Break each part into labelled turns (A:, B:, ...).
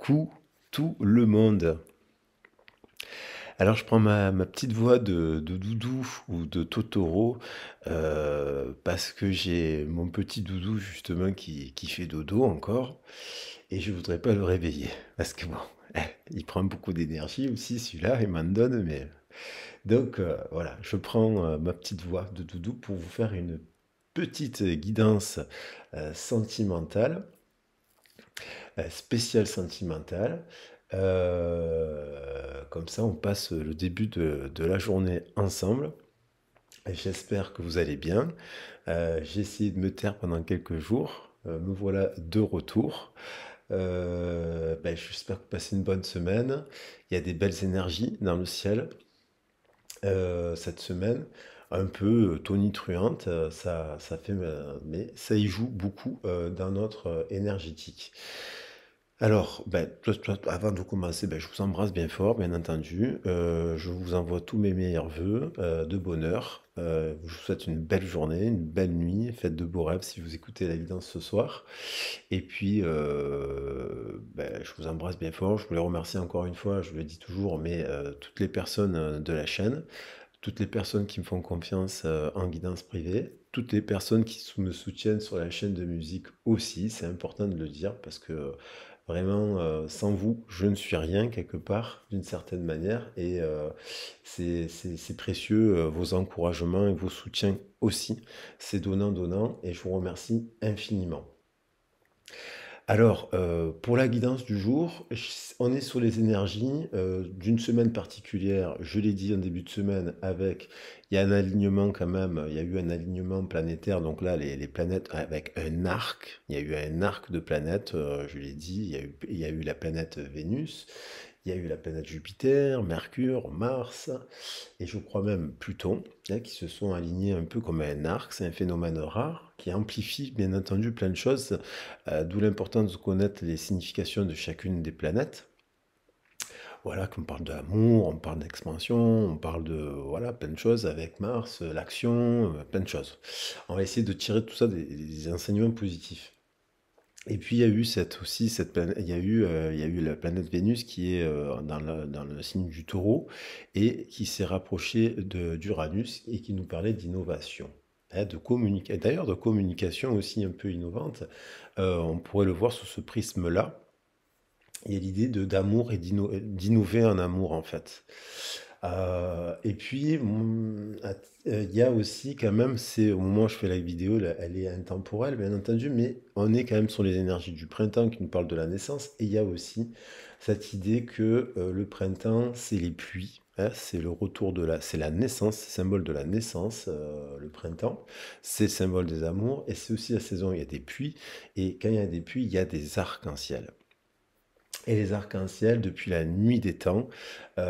A: Coucou tout le monde. Alors je prends ma petite voix de doudou ou de Totoro parce que j'ai mon petit doudou justement qui fait dodo encore et je voudrais pas le réveiller parce que bon, il prend beaucoup d'énergie aussi celui-là, il m'en donne mais donc voilà, je prends ma petite voix de doudou pour vous faire une petite guidance sentimentale spécial sentimental. Comme ça, on passe le début de la journée ensemble. Et j'espère que vous allez bien. J'ai essayé de me taire pendant quelques jours. Me voilà de retour. J'espère que vous passez une bonne semaine. Il y a des belles énergies dans le ciel cette semaine. Un peu tonitruante, ça fait, mais ça y joue beaucoup dans notre énergétique. Alors, avant de commencer, je vous embrasse bien fort, bien entendu. Je vous envoie tous mes meilleurs vœux de bonheur. Je vous souhaite une belle journée, une belle nuit. Faites de beaux rêves si vous écoutez la guidance ce soir. Et puis, je vous embrasse bien fort. Je voulais remercier encore une fois, je le dis toujours, mais toutes les personnes de la chaîne, toutes les personnes qui me font confiance en guidance privée, toutes les personnes qui me soutiennent sur la chaîne de musique aussi. C'est important de le dire parce que vraiment, sans vous, je ne suis rien quelque part, d'une certaine manière. Et c'est précieux, vos encouragements et vos soutiens aussi. C'est donnant-donnant et je vous remercie infiniment. Alors, pour la guidance du jour, on est sur les énergies d'une semaine particulière. Je l'ai dit en début de semaine, il y a un alignement quand même, il y a eu un alignement planétaire. Donc là, les planètes avec un arc, il y a eu un arc de planètes, je l'ai dit, il y a eu la planète Vénus, il y a eu la planète Jupiter, Mercure, Mars, et je crois même Pluton, hein, qui se sont alignés un peu comme un arc. C'est un phénomène rare qui amplifie bien entendu plein de choses, d'où l'importance de connaître les significations de chacune des planètes. Voilà, qu'on parle d'amour, on parle d'expansion, on parle de voilà, plein de choses avec Mars, l'action, plein de choses. On va essayer de tirer de tout ça des enseignements positifs. Et puis il y a eu cette planète, il y a eu la planète Vénus qui est dans le signe du Taureau et qui s'est rapprochée d'Uranus et qui nous parlait d'innovation, hein, d'ailleurs de communication aussi un peu innovante. On pourrait le voir sous ce prisme-là. Il y a l'idée d'amour et d'innover en amour en fait. Et puis, il y a aussi quand même, c'est au moment où je fais la vidéo, là, elle est intemporelle, bien entendu, mais on est quand même sur les énergies du printemps qui nous parlent de la naissance. Et il y a aussi cette idée que le printemps, c'est les pluies. Hein, c'est le retour c'est la naissance, c'est symbole de la naissance, le printemps. C'est le symbole des amours. Et c'est aussi la saison où il y a des pluies. Et quand il y a des pluies, il y a des arcs-en-ciel. Et les arcs-en-ciel, depuis la nuit des temps, ont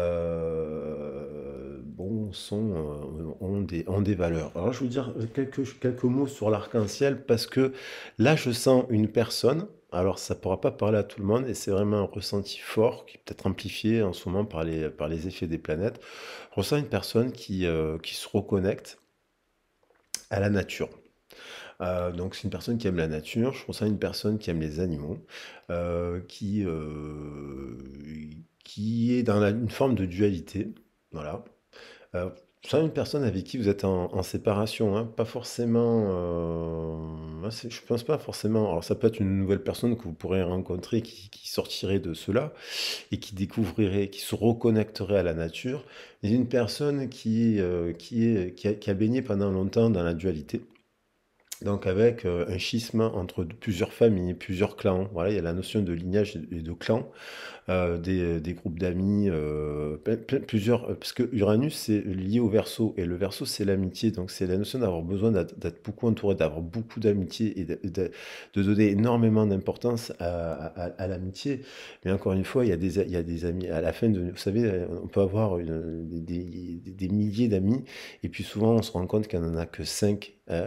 A: des valeurs. Alors, je vais vous dire quelques mots sur l'arc-en-ciel parce que là, je sens une personne. Alors, ça ne pourra pas parler à tout le monde et c'est vraiment un ressenti fort qui est peut-être amplifié en ce moment par les effets des planètes. Je ressens une personne qui se reconnecte à la nature. Donc c'est une personne qui aime la nature, je pense à une personne qui aime les animaux, heu, qui, heu, qui est dans une forme de dualité, voilà. C'est une personne avec qui vous êtes en séparation, hein, pas forcément, je pense pas forcément, alors ça peut être une nouvelle personne que vous pourrez rencontrer qui sortirait de cela et qui se reconnecterait à la nature, mais une personne qui a baigné pendant longtemps dans la dualité. Donc avec un schisme entre plusieurs familles, plusieurs clans. Voilà, il y a la notion de lignage et de clan, des groupes d'amis, plusieurs, parce que Uranus c'est lié au Verseau et le Verseau c'est l'amitié, donc c'est la notion d'avoir besoin d'être beaucoup entouré, d'avoir beaucoup d'amitié et de donner énormément d'importance à l'amitié. Mais encore une fois, il y a des amis à la fin de, vous savez, on peut avoir des milliers d'amis et puis souvent on se rend compte qu'il n'y en a que 5 hein,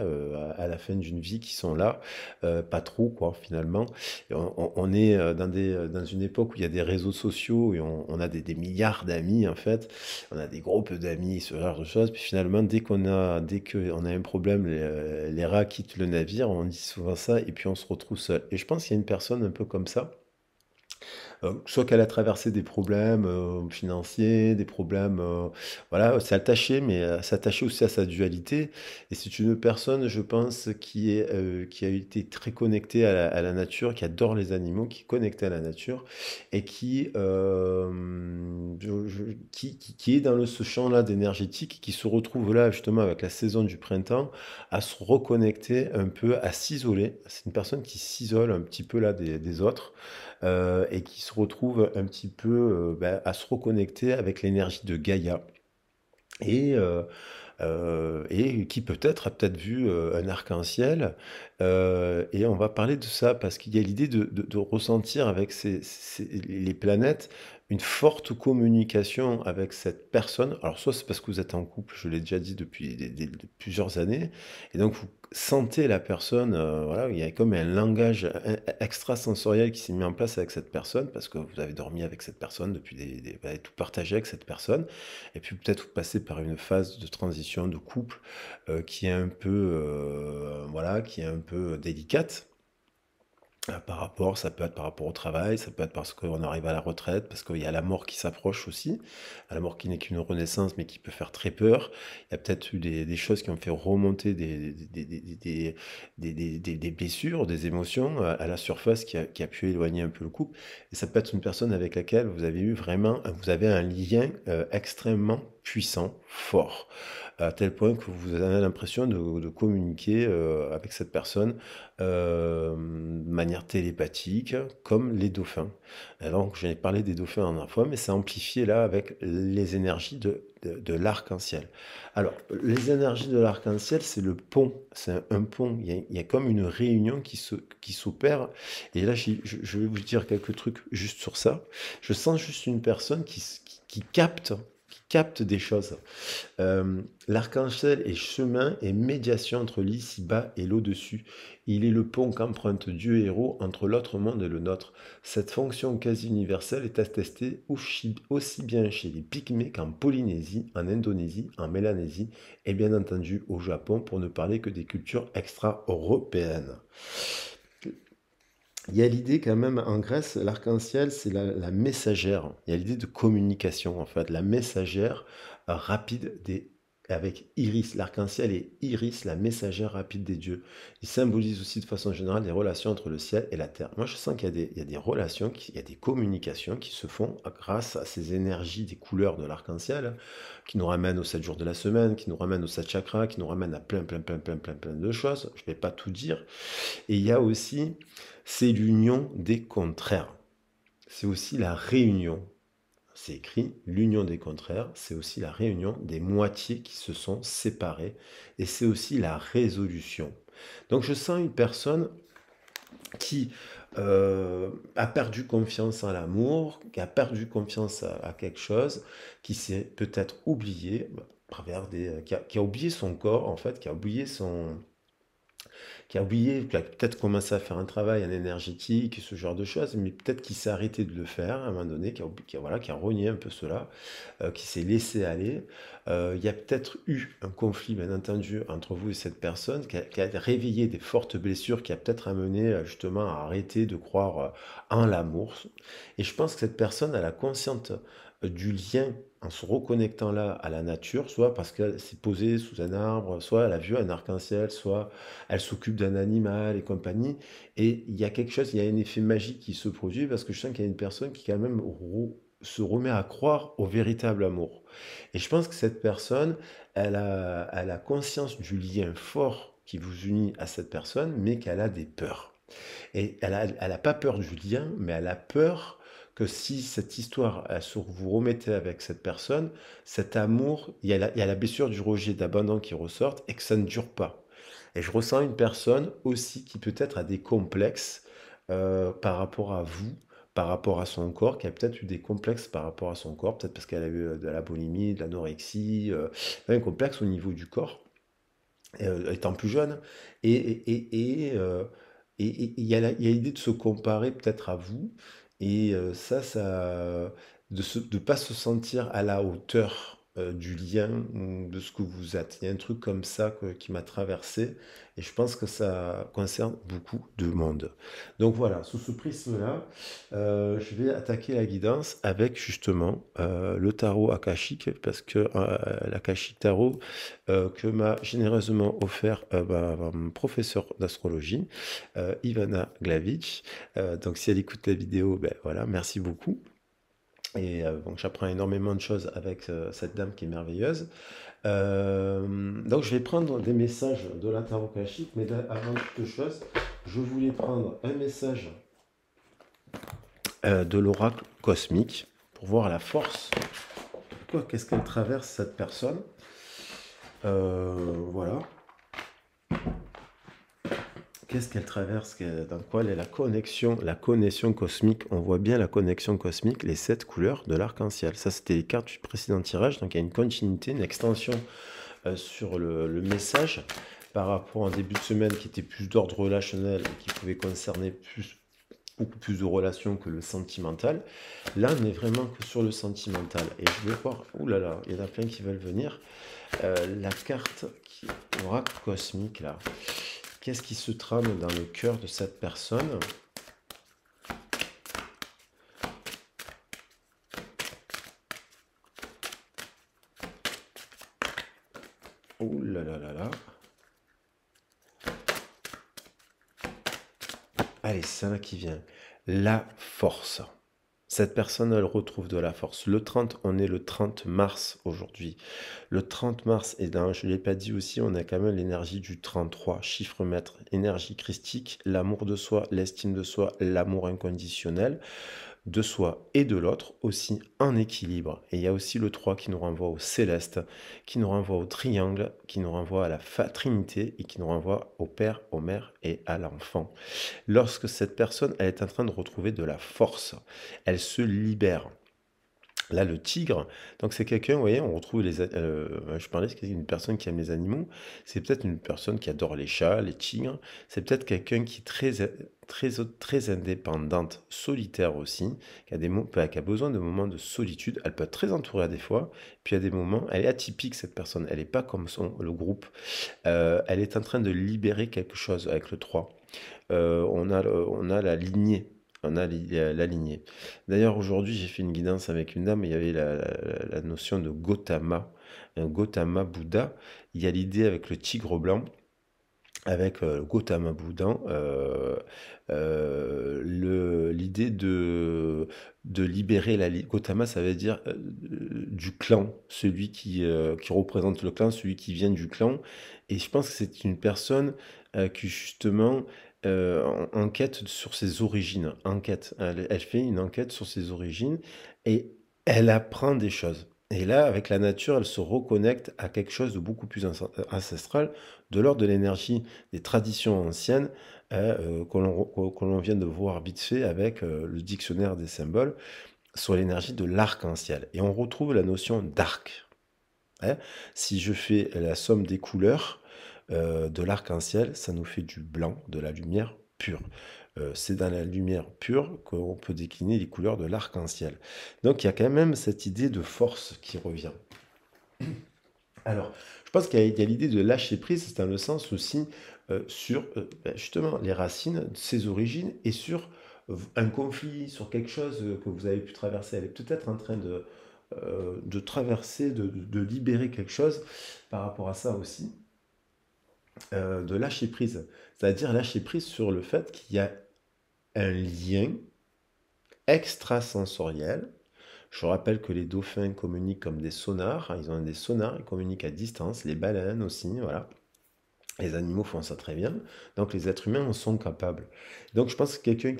A: à la fin d'une vie qui sont là, pas trop quoi finalement. Et on est dans une époque où il y a des réseaux sociaux et on a des milliards d'amis en fait. On a des groupes d'amis, ce genre de choses. Puis finalement, dès qu'on a un problème, les rats quittent le navire, on dit souvent ça, et puis on se retrouve seul. Et je pense qu'il y a une personne un peu comme ça, soit qu'elle a traversé des problèmes, financiers, des problèmes, voilà, s'attacher, mais s'attacher aussi à sa dualité et c'est une personne, je pense, qui a été très connectée à la nature, qui adore les animaux, qui est connectée à la nature et qui est dans ce champ-là d'énergétique, qui se retrouve là, justement, avec la saison du printemps, à se reconnecter un peu, à s'isoler. C'est une personne qui s'isole un petit peu là des autres et qui se retrouve un petit peu à se reconnecter avec l'énergie de Gaïa. Et, et qui peut-être a peut-être vu un arc-en-ciel. Et on va parler de ça parce qu'il y a l'idée de ressentir avec les planètes une forte communication avec cette personne. Alors soit c'est parce que vous êtes en couple, je l'ai déjà dit depuis plusieurs années, et donc vous sentez la personne, voilà, il y a comme un langage extrasensoriel qui s'est mis en place avec cette personne parce que vous avez dormi avec cette personne depuis vous avez tout partagé avec cette personne. Et puis peut-être vous passez par une phase de transition de couple qui est un peu, voilà, qui est un peu délicate. Par rapport, ça peut être par rapport au travail, ça peut être parce qu'on arrive à la retraite, parce qu'il y a la mort qui s'approche aussi, la mort qui n'est qu'une renaissance, mais qui peut faire très peur. Il y a peut-être eu des choses qui ont fait remonter des blessures, des émotions à la surface qui a pu éloigner un peu le couple. Et ça peut être une personne avec laquelle vous avez eu vraiment, vous avez un lien extrêmement puissant, fort, à tel point que vous avez l'impression de communiquer avec cette personne de manière télépathique, comme les dauphins. Alors, j'ai parlé des dauphins la dernière fois, mais c'est amplifié là avec les énergies de l'arc-en-ciel. Alors, les énergies de l'arc-en-ciel, c'est le pont, c'est un pont. Il y a comme une réunion qui s'opère. Et là, je vais vous dire quelques trucs juste sur ça. Je sens juste une personne qui capte des choses. L'arc-en-ciel est chemin et médiation entre l'ici-bas et l'au-dessus. Il est le pont qu'emprunte Dieu héros entre l'autre monde et le nôtre. Cette fonction quasi universelle est attestée aussi bien chez les Pygmées qu'en Polynésie, en Indonésie, en Mélanésie et bien entendu au Japon, pour ne parler que des cultures extra-européennes. Il y a l'idée quand même en Grèce, l'arc-en-ciel, c'est la messagère. Il y a l'idée de communication en fait, la messagère rapide avec Iris. L'arc-en-ciel est Iris, la messagère rapide des dieux. Il symbolise aussi de façon générale les relations entre le ciel et la terre. Moi, je sens qu'il y a des relations, il y a des communications qui se font grâce à ces énergies des couleurs de l'arc-en-ciel, qui nous ramènent aux 7 jours de la semaine, qui nous ramènent aux 7 chakras, qui nous ramènent à plein, plein, plein, plein, plein, plein de choses. Je ne vais pas tout dire. Et il y a aussi, c'est l'union des contraires. C'est aussi la réunion. C'est écrit, l'union des contraires, c'est aussi la réunion des moitiés qui se sont séparées. Et c'est aussi la résolution. Donc je sens une personne qui a perdu confiance en l'amour, qui a perdu confiance à quelque chose, qui s'est peut-être oublié, à travers qui a oublié son corps, en fait, qui a peut-être commencé à faire un travail en énergétique, ce genre de choses, mais peut-être qu'il s'est arrêté de le faire à un moment donné, voilà, qui a renié un peu cela, qui s'est laissé aller. Il y a peut-être eu un conflit, bien entendu, entre vous et cette personne, qui a réveillé des fortes blessures, qui a peut-être amené justement à arrêter de croire en l'amour. Et je pense que cette personne, elle a conscience du lien en se reconnectant là à la nature, soit parce qu'elle s'est posée sous un arbre, soit elle a vu un arc-en-ciel, soit elle s'occupe d'un animal et compagnie. Et il y a quelque chose, il y a un effet magique qui se produit parce que je sens qu'il y a une personne qui quand même se remet à croire au véritable amour. Et je pense que cette personne, elle a conscience du lien fort qui vous unit à cette personne, mais qu'elle a des peurs. Et elle a pas peur du lien, mais elle a peur que si cette histoire, vous remettez avec cette personne, cet amour, il y a la blessure du rejet, d'abandon qui ressortent et que ça ne dure pas. Et je ressens une personne aussi qui peut-être a des complexes par rapport à vous, par rapport à son corps, qui a peut-être eu des complexes par rapport à son corps, peut-être parce qu'elle a eu de la boulimie, de l'anorexie, un complexe au niveau du corps, étant plus jeune. Et, et il y a l'idée de se comparer peut-être à vous, et ça, de ne pas se sentir à la hauteur du lien, de ce que vous êtes. Il y a un truc comme ça qui m'a traversé et je pense que ça concerne beaucoup de monde. Donc voilà, sous ce prisme-là, je vais attaquer la guidance avec justement le tarot akashique parce que l'akashique tarot que m'a généreusement offert mon professeur d'astrologie, Ivana Glavic. Donc si elle écoute la vidéo, ben voilà, merci beaucoup. Et donc j'apprends énormément de choses avec cette dame qui est merveilleuse. Donc je vais prendre des messages de la tarot akashique, mais avant toute chose, je voulais prendre un message de l'oracle cosmique pour voir la force. Qu'est-ce qu'elle traverse cette personne. Voilà. Qu'est-ce qu'elle traverse, dans quoi elle est la connexion cosmique. On voit bien la connexion cosmique, les 7 couleurs de l'arc-en-ciel. Ça, c'était les cartes du précédent tirage, donc il y a une continuité, une extension sur le message par rapport à un début de semaine qui était plus d'ordre relationnel et qui pouvait concerner beaucoup plus de relations que le sentimental. Là, on est vraiment que sur le sentimental. Et je vais voir, oulala, il y en a plein qui veulent venir. La carte oracle cosmique, là. Qu'est-ce qui se trame dans le cœur de cette personne? Ouh là là là là. Allez, c'est là qui vient. La force. Cette personne, elle retrouve de la force. Le 30, on est le 30 mars aujourd'hui. Le 30 mars, et dans, je ne l'ai pas dit aussi, on a quand même l'énergie du 33, chiffre maître, énergie christique, l'amour de soi, l'estime de soi, l'amour inconditionnel de soi et de l'autre, aussi en équilibre. Et il y a aussi le 3 qui nous renvoie au céleste, qui nous renvoie au triangle, qui nous renvoie à la trinité et qui nous renvoie au Père, aux mères et à l'enfant. Lorsque cette personne, elle est en train de retrouver de la force, elle se libère. Là, le tigre, donc c'est quelqu'un, vous voyez, on retrouve je parlais, c'est une personne qui aime les animaux, c'est peut-être une personne qui adore les chats, les tigres, c'est peut-être quelqu'un qui est très indépendante, solitaire aussi, qui a besoin de moments de solitude, elle peut être très entourée à des fois, puis à des moments, elle est atypique cette personne, elle n'est pas comme le groupe, elle est en train de libérer quelque chose avec le 3. On a la lignée. On a la lignée. D'ailleurs, aujourd'hui, j'ai fait une guidance avec une dame, et il y avait la notion de Gautama, un Gautama Bouddha. Il y a l'idée avec le tigre blanc, avec Gautama Bouddha, l'idée de libérer Gautama, ça veut dire du clan, celui qui représente le clan, celui qui vient du clan. Et je pense que c'est une personne qui justement enquête sur ses origines. Elle fait une enquête sur ses origines et elle apprend des choses. Et là, avec la nature, elle se reconnecte à quelque chose de beaucoup plus ancestral, de l'ordre de l'énergie des traditions anciennes, que l'on vient de voir vite fait avec le dictionnaire des symboles, sur l'énergie de l'arc-en-ciel. Et on retrouve la notion d'arc. Hein. Si je fais la somme des couleurs de l'arc-en-ciel, ça nous fait du blanc, de la lumière pure. C'est dans la lumière pure qu'on peut décliner les couleurs de l'arc-en-ciel. Donc il y a quand même cette idée de force qui revient. Alors, je pense qu'il y a l'idée de lâcher prise, c'est dans le sens aussi sur justement les racines, ses origines et sur un conflit, sur quelque chose que vous avez pu traverser. Elle est peut-être en train de traverser, de libérer quelque chose par rapport à ça aussi, de lâcher prise. C'est-à-dire lâcher prise sur le fait qu'il y a un lien extrasensoriel. Je rappelle que les dauphins communiquent comme des sonars, ils ont des sonars, ils communiquent à distance, les baleines aussi, voilà. Les animaux font ça très bien, donc les êtres humains en sont capables. Donc je pense que quelqu'un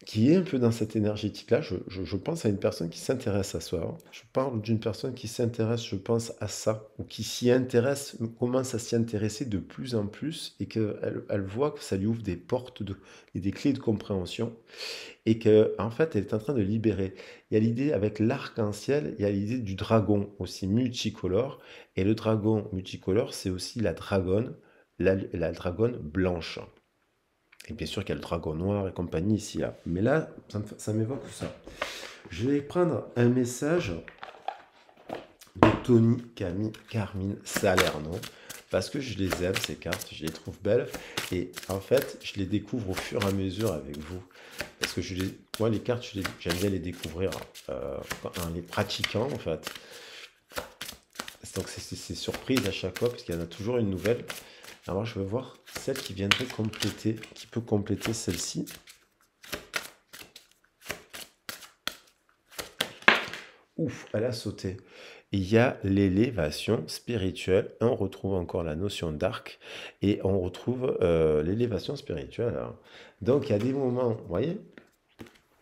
A: qui est un peu dans cette énergétique-là, je pense à une personne qui s'intéresse à soi. Je parle d'une personne qui s'intéresse, je pense, à ça, ou qui s'y intéresse, commence à s'y intéresser de plus en plus, et qu'elle voit que ça lui ouvre des portes et des clés de compréhension, et que en fait, elle est en train de libérer. Il y a l'idée avec l'arc-en-ciel, il y a l'idée du dragon aussi multicolore, et le dragon multicolore, c'est aussi la dragonne, la dragonne blanche. Et bien sûr qu'il y a le dragon noir et compagnie ici, là. Mais là, ça m'évoque ça. Je vais prendre un message de Tony, Camille, Carmine, Salerno. Parce que je les aime, ces cartes, je les trouve belles. Et en fait, je les découvre au fur et à mesure avec vous. Parce que moi, les cartes, j'aime bien les découvrir en les pratiquant, en fait. Donc, c'est surprise à chaque fois, parce qu'il y en a toujours une nouvelle. Alors, je veux voir celle qui viendrait compléter, qui peut compléter celle-ci. Ouf, elle a sauté. Il y a l'élévation spirituelle. On retrouve encore la notion d'arc et on retrouve l'élévation spirituelle. Alors. Donc, il y a des moments, vous voyez,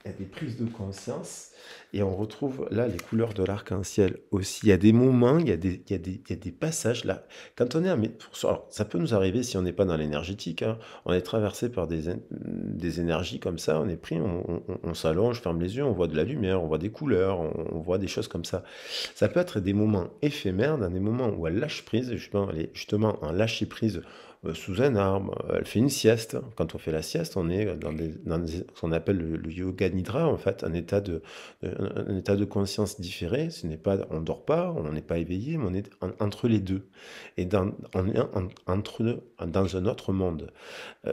A: il y a des prises de conscience et on retrouve là les couleurs de l'arc-en-ciel aussi. Il y a des moments, il y a des passages là. Quand on est alors, ça peut nous arriver si on n'est pas dans l'énergétique. Hein. On est traversé par des énergies comme ça, on est pris, on s'allonge, ferme les yeux, on voit de la lumière, on voit des couleurs, on voit des choses comme ça. Ça peut être des moments éphémères, dans des moments où elle lâche prise, justement, elle est justement en lâcher prise sous un arbre, elle fait une sieste. Quand on fait la sieste, on est ce qu'on appelle le yoga nidra, en fait, un état de conscience différé. On ne dort pas, on n'est pas éveillé, mais on est entre les deux. Et on est dans un autre monde.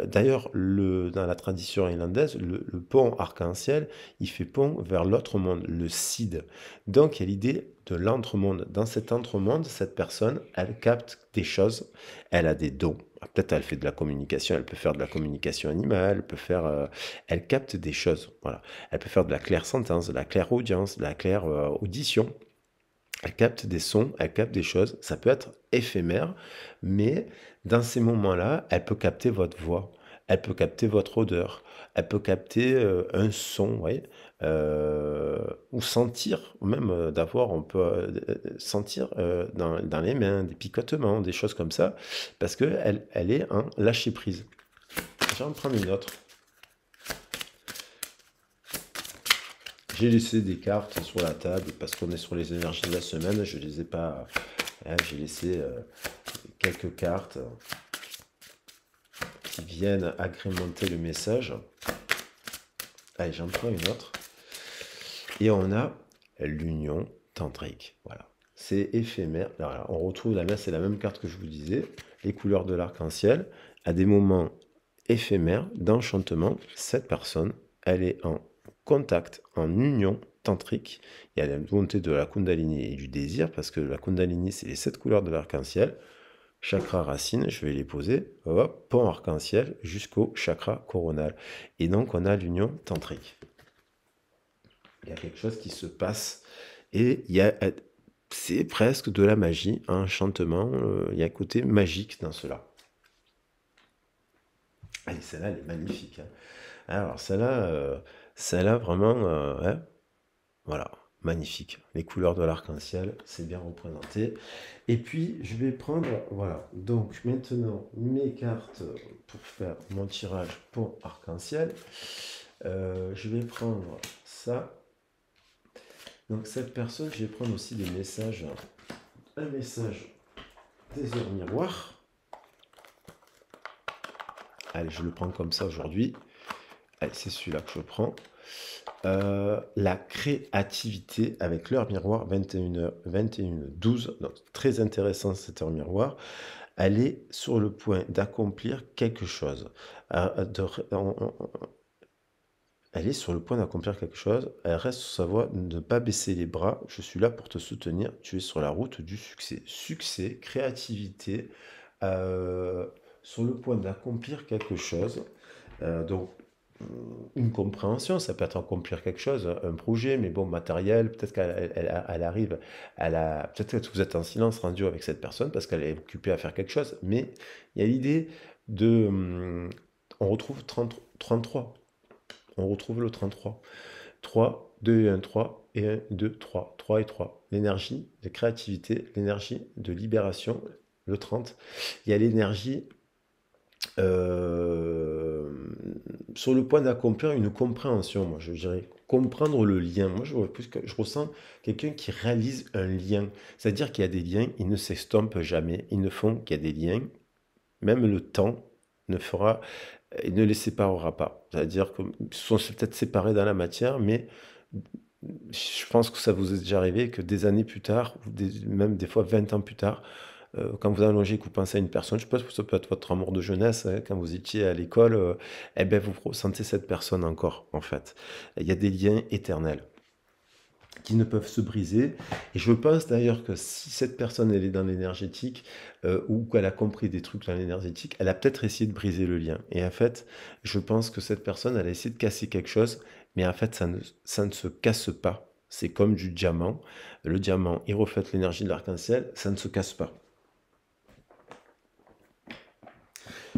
A: D'ailleurs, dans la tradition irlandaise, le pont arc-en-ciel, il fait pont vers l'autre monde, le Cid. Donc, il y a l'idée de l'entremonde. Dans cet entremonde, cette personne, elle capte des choses, elle a des dons. Peut-être elle fait de la communication, elle peut faire de la communication animale, elle capte des choses. Voilà. Elle peut faire de la clairsentence, de la clairaudience, de la clairaudition. Elle capte des sons, elle capte des choses. Ça peut être éphémère, mais dans ces moments-là, elle peut capter votre voix, elle peut capter votre odeur, elle peut capter un son, vous voyez, ou sentir, même on peut sentir dans les mains des picotements, des choses comme ça, parce qu'elle est en lâcher prise. Je vais en prendre une autre. J'ai laissé des cartes sur la table parce qu'on est sur les énergies de la semaine. Je les ai pas. Hein, j'ai laissé quelques cartes qui viennent agrémenter le message. Allez, j'en prends une autre. Et on a l'union tantrique. Voilà. C'est éphémère. Alors, on retrouve là, c'est la même carte que je vous disais. Les couleurs de l'arc-en-ciel. À des moments éphémères d'enchantement, cette personne, elle est en contact, en union tantrique. Il y a la volonté de la Kundalini et du désir, parce que la Kundalini, c'est les 7 couleurs de l'arc-en-ciel. Chakra racine, je vais les poser, hop, pont arc-en-ciel jusqu'au chakra coronal. Et donc, on a l'union tantrique. Il y a quelque chose qui se passe et c'est presque de la magie, un enchantement. Il y a un côté magique dans cela. Allez, celle-là, elle est magnifique. Hein. Alors, celle-là vraiment, hein, voilà, magnifique. Les couleurs de l'arc-en-ciel, c'est bien représenté. Et puis, je vais prendre, voilà, donc maintenant, mes cartes pour faire mon tirage pour arc-en-ciel. Je vais prendre ça. Donc, cette personne, je vais prendre aussi des messages. Un message des heures miroirs. Allez, je le prends comme ça aujourd'hui. Allez, c'est celui-là que je prends. La créativité avec l'heure miroir 21h, 21h12. Donc, très intéressant cette heure miroir. Elle est sur le point d'accomplir quelque chose. Elle est sur le point d'accomplir quelque chose. Elle reste sur sa voie de ne pas baisser les bras. Je suis là pour te soutenir. Tu es sur la route du succès. Succès, créativité, sur le point d'accomplir quelque chose. Donc, une compréhension, ça peut être accomplir quelque chose, un projet, mais bon, matériel, peut-être qu'elle arrive, peut-être que vous êtes en silence rendu avec cette personne parce qu'elle est occupée à faire quelque chose, mais il y a l'idée on retrouve 33, on retrouve le 33, 3, 2 et 1, 3, et 1, 2, 3, 3 et 3, l'énergie de créativité, l'énergie de libération, le 30, il y a l'énergie sur le point d'accomplir une compréhension, moi je dirais comprendre le lien. Moi je ressens quelqu'un qui réalise un lien, c'est-à-dire qu'il y a des liens, ils ne s'estompent jamais, ils ne font qu'il y a des liens, même le temps ne fera, il ne les séparera pas. C'est-à-dire qu'ils sont peut-être séparés dans la matière, mais je pense que ça vous est déjà arrivé que des années plus tard, ou même des fois 20 ans plus tard, quand vous allongez et que vous pensez à une personne, je pense que ça peut être votre amour de jeunesse, hein, quand vous étiez à l'école, eh ben vous ressentez cette personne encore, en fait. Il y a des liens éternels qui ne peuvent se briser. Et je pense d'ailleurs que si cette personne elle est dans l'énergétique ou qu'elle a compris des trucs dans l'énergétique, elle a peut-être essayé de briser le lien. Et en fait, je pense que cette personne elle a essayé de casser quelque chose, mais en fait ça ne se casse pas. C'est comme du diamant. Le diamant, il reflète l'énergie de l'arc-en-ciel, ça ne se casse pas.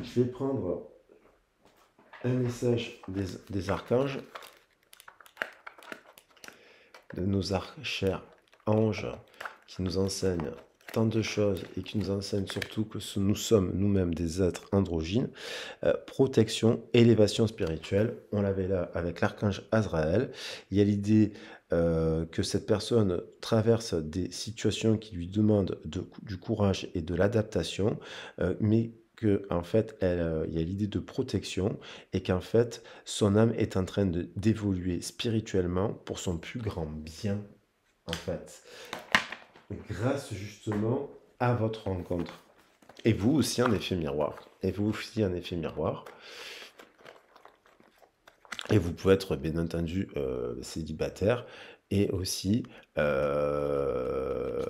A: Je vais prendre un message des archanges, de nos chers anges qui nous enseignent tant de choses et qui nous enseignent surtout que nous sommes nous-mêmes des êtres androgynes. Protection, élévation spirituelle, on l'avait là avec l'archange Azraël. Il y a l'idée que cette personne traverse des situations qui lui demandent du courage et de l'adaptation, mais que en fait, il y a l'idée de protection et qu'en fait, son âme est en train d'évoluer spirituellement pour son plus grand bien, en fait, grâce justement à votre rencontre. Et vous aussi un effet miroir. Et vous aussi un effet miroir. Et vous pouvez être bien entendu célibataire et aussi euh,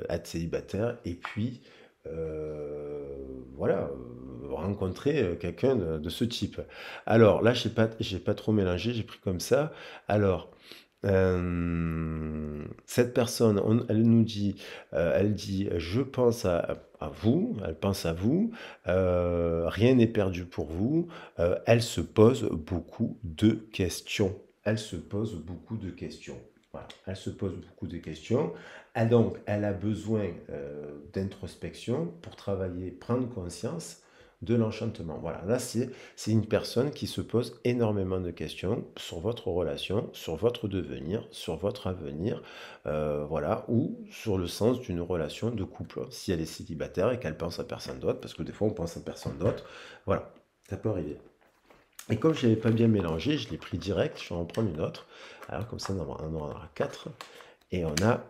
A: être célibataire et puis voilà, rencontrer quelqu'un de ce type. Alors là, j'ai pas trop mélangé, j'ai pris comme ça. Alors, cette personne, elle nous dit, elle dit, je pense à vous, elle pense à vous, rien n'est perdu pour vous, elle se pose beaucoup de questions. Elle se pose beaucoup de questions. Voilà, elle se pose beaucoup de questions. Donc, elle a besoin d'introspection pour travailler, prendre conscience de l'enchantement. Voilà, là, c'est une personne qui se pose énormément de questions sur votre relation, sur votre devenir, sur votre avenir, voilà, ou sur le sens d'une relation de couple, si elle est célibataire et qu'elle pense à personne d'autre, parce que des fois on pense à personne d'autre, voilà, ça peut arriver. Et comme je n'avais pas bien mélangé, je l'ai pris direct, je vais en prendre une autre. Alors comme ça, on en aura quatre. Et on a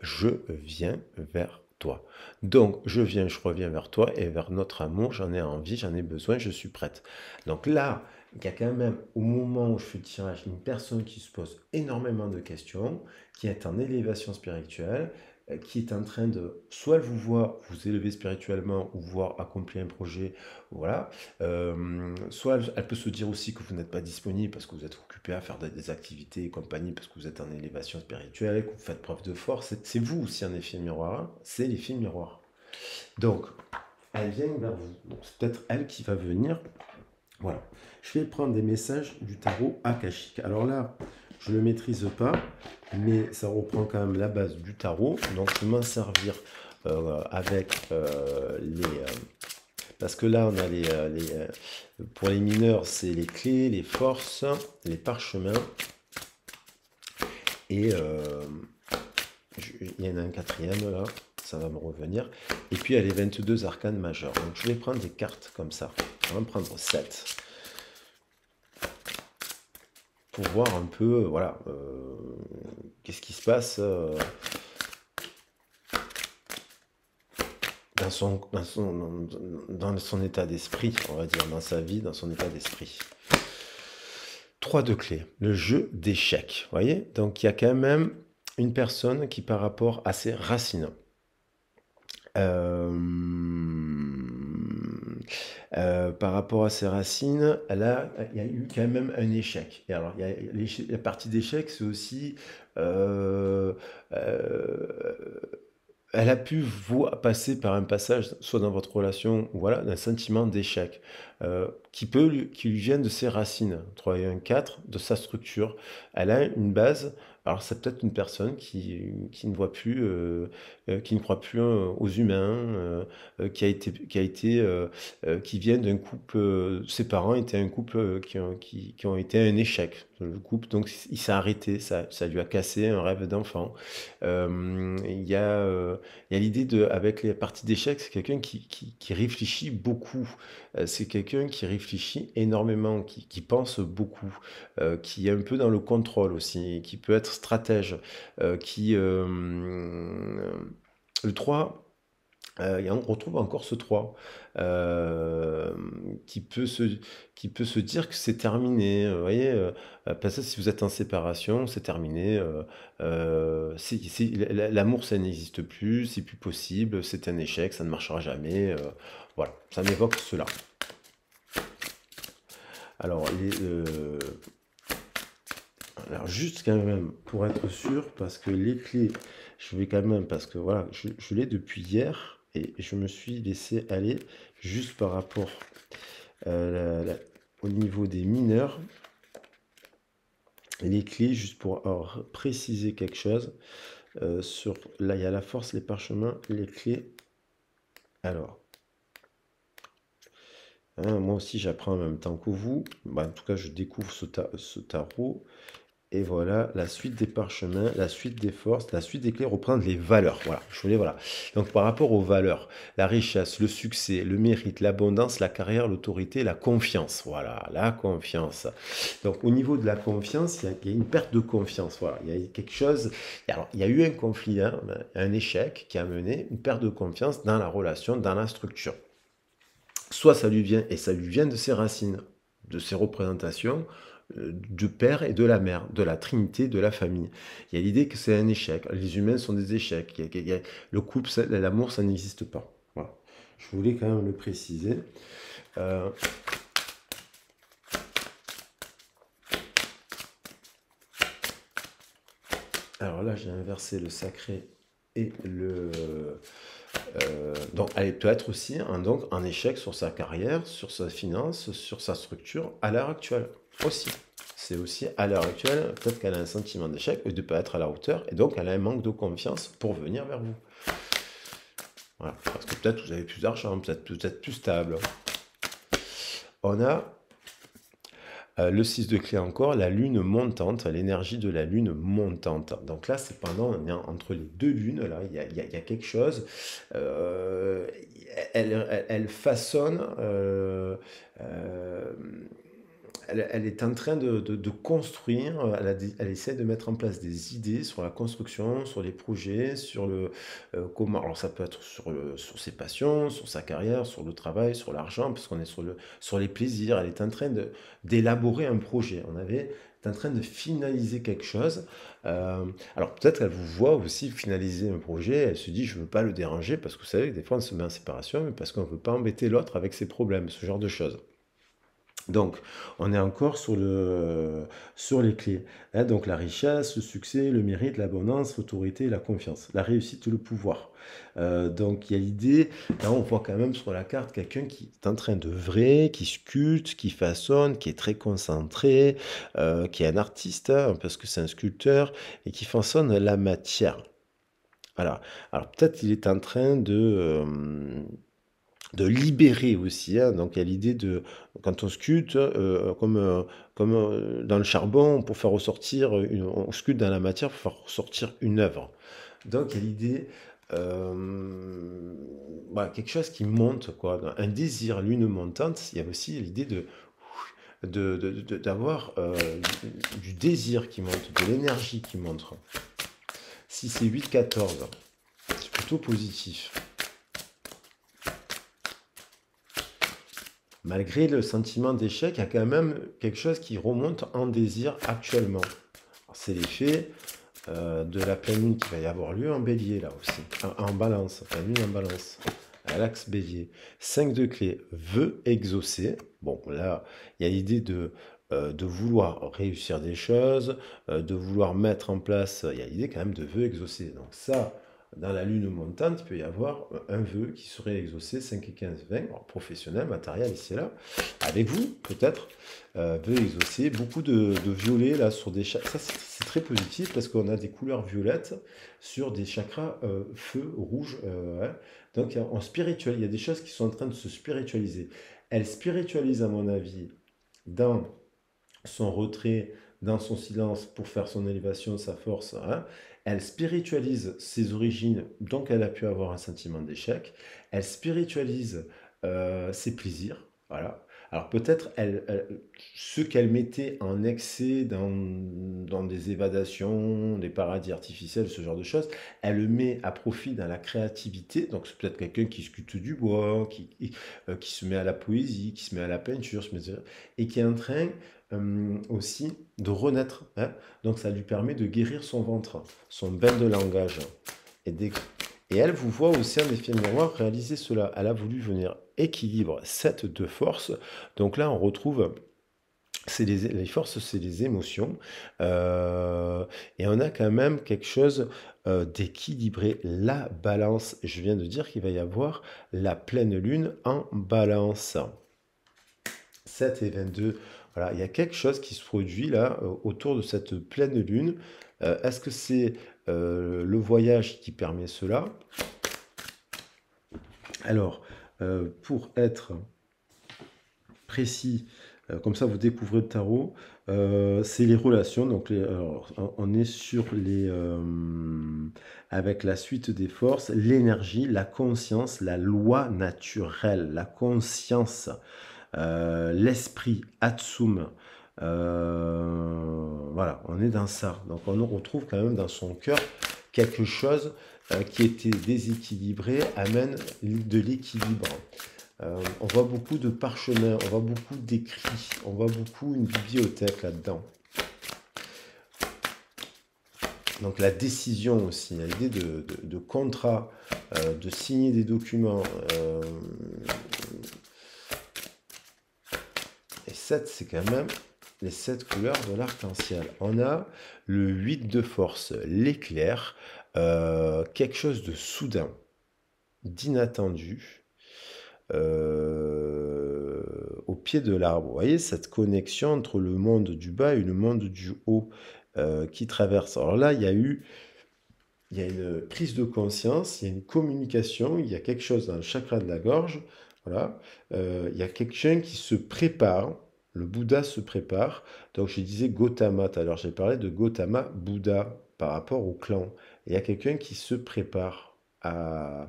A: je viens vers toi. Donc, je reviens vers toi et vers notre amour, j'en ai envie, j'en ai besoin, je suis prête. Donc là, il y a quand même, au moment où je fais le tirage, une personne qui se pose énormément de questions, qui est en élévation spirituelle, qui est en train de, soit elle vous voit vous élever spirituellement ou voir accomplir un projet, voilà, soit elle peut se dire aussi que vous n'êtes pas disponible parce que vous êtes occupé à faire des activités et compagnie, parce que vous êtes en élévation spirituelle, que vous faites preuve de force. C'est vous aussi un effet miroir, hein. C'est l'effet miroir. Donc, elle vient vers vous. Donc, c'est peut-être elle qui va venir. Voilà. Je vais prendre des messages du tarot akashique. Alors là, je ne le maîtrise pas, mais ça reprend quand même la base du tarot. Donc, je vais m'en servir avec parce que là, on a pour les mineurs, c'est les clés, les forces, les parchemins. Et il y en a un quatrième là, ça va me revenir. Et puis il y a les 22 arcanes majeurs. Donc je vais prendre des cartes comme ça. On va en prendre 7. Pour voir un peu, voilà, qu'est-ce qui se passe dans son état d'esprit, on va dire, dans sa vie, dans son état d'esprit. 3 de clés, le jeu d'échecs, vous voyez. Donc il y a quand même une personne qui, par rapport à ses racines, euh, par rapport à ses racines, il y a eu quand même un échec. Et alors, la partie d'échec, c'est aussi euh, euh, elle a pu passer par un passage, soit dans votre relation, ou voilà, d'un sentiment d'échec, qui lui vient de ses racines, 3 et 1, 4, de sa structure. Elle a une base, alors c'est peut-être une personne qui ne voit plus, qui ne croit plus aux humains, qui vient d'un couple, ses parents étaient un couple qui ont été un échec. Le couple, donc il s'est arrêté, ça lui a cassé un rêve d'enfant. Il y a l'idée avec les parties d'échecs, c'est quelqu'un qui réfléchit beaucoup. C'est quelqu'un quelqu'un qui réfléchit énormément, qui pense beaucoup, qui est un peu dans le contrôle aussi, qui peut être stratège, qui... le 3. Et on retrouve encore ce 3 euh, qui peut se, qui peut se dire que c'est terminé. Vous voyez, parce que si vous êtes en séparation, c'est terminé. L'amour, ça n'existe plus, c'est plus possible, c'est un échec, ça ne marchera jamais. Voilà, ça m'évoque cela. Alors, alors, juste quand même, pour être sûr, parce que les clés, je vais quand même, parce que voilà, je l'ai depuis hier et je me suis laissé aller juste par rapport au niveau des mineurs. Les clés, juste pour préciser quelque chose, là, il y a la force, les parchemins, les clés. Alors, hein, moi aussi, j'apprends en même temps que vous. Bah, en tout cas, je découvre ce tarot. Et voilà, la suite des parchemins, la suite des forces, la suite des clés reprendre les valeurs. Voilà, je voulais, voilà. Donc, par rapport aux valeurs, la richesse, le succès, le mérite, l'abondance, la carrière, l'autorité, la confiance. Voilà, la confiance. Donc, au niveau de la confiance, il y a une perte de confiance. Voilà, il y a quelque chose. Alors, il y a eu un conflit, hein, un échec qui a mené une perte de confiance dans la relation, dans la structure. Soit ça lui vient, et ça lui vient de ses racines, de ses représentations, du père et de la mère, de la trinité, de la famille. Il y a l'idée que c'est un échec. Les humains sont des échecs. Le couple, l'amour, ça n'existe pas. Voilà. Je voulais quand même le préciser. Alors là, j'ai inversé le sacré et le... donc, elle peut être aussi donc, un échec sur sa carrière, sur sa finance, sur sa structure à l'heure actuelle aussi. C'est aussi à l'heure actuelle, peut-être qu'elle a un sentiment d'échec et de ne pas être à la hauteur, et donc elle a un manque de confiance pour venir vers vous. Voilà. Parce que peut-être vous avez plus d'argent, peut-être vous êtes plus stable. On a le 6 de clé encore, la lune montante, l'énergie de la lune montante. Donc là, c'est pendant, on est entre les deux lunes, là, il y a quelque chose. Elle façonne, elle est en train de construire, elle essaie de mettre en place des idées sur la construction, sur les projets, sur le comment. Alors ça peut être sur ses passions, sur sa carrière, sur le travail, sur l'argent, parce qu'on est sur les plaisirs. Elle est en train d'élaborer un projet. Est en train de finaliser quelque chose. Alors peut-être qu'elle vous voit aussi finaliser un projet. Elle se dit, je ne veux pas le déranger, parce que vous savez que des fois on se met en séparation, mais parce qu'on ne veut pas embêter l'autre avec ses problèmes, ce genre de choses. Donc, on est encore sur les clés, hein. Donc, la richesse, le succès, le mérite, l'abondance, l'autorité, la confiance, la réussite, le pouvoir. Donc, il y a l'idée, là, on voit quand même sur la carte quelqu'un qui est en train d'œuvrer, qui sculpte, qui façonne, qui est très concentré, qui est un artiste, hein, parce que c'est un sculpteur, et qui façonne la matière. Voilà. Alors, peut-être il est en train de libérer aussi, hein. Donc il y a l'idée de, quand on sculpte, comme dans le charbon, pour faire ressortir, on sculpte dans la matière pour faire ressortir une œuvre. Donc il y a l'idée, voilà, quelque chose qui monte, quoi, un désir, lune montante. Il y a aussi l'idée d'avoir du désir qui monte, de l'énergie qui monte. Si c'est 8-14, c'est plutôt positif. Malgré le sentiment d'échec, il y a quand même quelque chose qui remonte en désir actuellement. C'est l'effet de la pleine lune qui va y avoir lieu en bélier, là aussi. En balance, enfin lune en balance, à l'axe bélier. 5 de clé, vœux exaucés. Bon, là, il y a l'idée de vouloir réussir des choses, de vouloir mettre en place, il y a l'idée quand même de vœux exaucés. Donc ça, dans la lune montante, il peut y avoir un vœu qui serait exaucé, 5 et 15, 20, alors professionnel, matériel, ici et là, avec vous, peut-être, vœu exaucé, beaucoup de violet, là, sur des chakras, ça c'est très positif, parce qu'on a des couleurs violettes sur des chakras feu, rouge, hein. Donc en spirituel, il y a des choses qui sont en train de se spiritualiser. Elle spiritualise, à mon avis, dans son retrait, dans son silence pour faire son élévation, sa force, hein. Elle spiritualise ses origines, donc elle a pu avoir un sentiment d'échec. Elle spiritualise ses plaisirs, voilà. Alors peut-être ce qu'elle mettait en excès dans des évadations, des paradis artificiels, ce genre de choses, elle le met à profit dans la créativité. Donc c'est peut-être quelqu'un qui sculpte du bois, qui se met à la poésie, qui se met à la peinture, et qui est en train aussi de renaître, hein. Donc ça lui permet de guérir son ventre, son bain de langage. Et, et elle vous voit aussi en effet miroir réaliser cela. Elle a voulu venir équilibre cette deux forces. Donc là, on retrouve les forces, c'est les émotions. Et on a quand même quelque chose d'équilibré. La balance. Je viens de dire qu'il va y avoir la pleine lune en balance. 7 et 22. Voilà, il y a quelque chose qui se produit là autour de cette pleine lune. Est-ce que c'est le voyage qui permet cela? Alors, pour être précis, comme ça vous découvrez le tarot, c'est les relations. Donc, alors, on est sur avec la suite des forces, l'énergie, la conscience, la loi naturelle, la conscience, l'esprit, Atsum. Voilà, on est dans ça. Donc on retrouve quand même dans son cœur quelque chose qui était déséquilibré, amène de l'équilibre. On voit beaucoup de parchemins, on voit beaucoup d'écrits, on voit beaucoup une bibliothèque là-dedans. Donc la décision aussi, l'idée de contrat, de signer des documents. Et 7, c'est quand même les 7 couleurs de l'arc-en-ciel. On a le 8 de force, l'éclair, quelque chose de soudain, d'inattendu, au pied de l'arbre. Vous voyez cette connexion entre le monde du bas et le monde du haut qui traverse. Alors là, il y a une prise de conscience, il y a une communication, il y a quelque chose dans le chakra de la gorge. Voilà, il y a quelqu'un qui se prépare. Le Bouddha se prépare. Donc je disais Gautama tout à l'heure, j'ai parlé de Gautama Bouddha par rapport au clan. Et il y a quelqu'un qui se prépare à